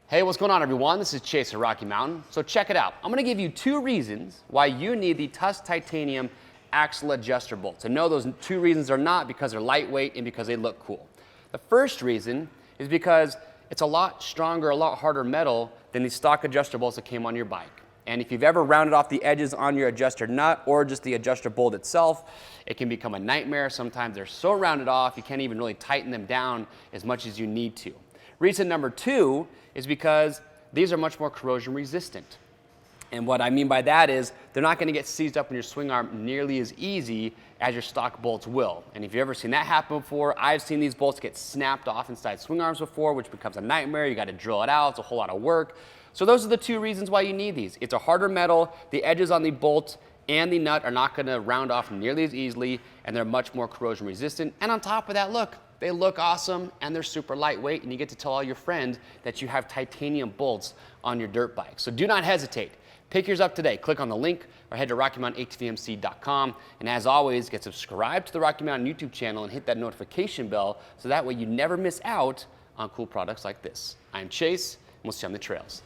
Hey, what's going on everyone? This is Chase at Rocky Mountain. So check it out. I'm gonna give you 2 reasons why you need the Tusk titanium axle adjuster bolts. And no, those 2 reasons are not because they're lightweight and because they look cool. The first reason is because it's a lot stronger, a lot harder metal than the stock adjuster bolts that came on your bike. And if you've ever rounded off the edges on your adjuster nut or just the adjuster bolt itself, it can become a nightmare. Sometimes they're so rounded off, you can't even really tighten them down as much as you need to. Reason number 2 is because these are much more corrosion resistant. And what I mean by that is they're not going to get seized up in your swing arm nearly as easy as your stock bolts will. And if you've ever seen that happen before, I've seen these bolts get snapped off inside swing arms before, which becomes a nightmare. You got to drill it out. It's a whole lot of work. So those are the 2 reasons why you need these. It's a harder metal. The edges on the bolt and the nut are not going to round off nearly as easily, and they're much more corrosion resistant. And on top of that, look, they look awesome and they're super lightweight, and you get to tell all your friends that you have titanium bolts on your dirt bike. So do not hesitate. Pick yours up today. Click on the link or head to RockyMountainATVMC.com. And as always, get subscribed to the Rocky Mountain YouTube channel and hit that notification bell so that way you never miss out on cool products like this. I'm Chase, and we'll see you on the trails.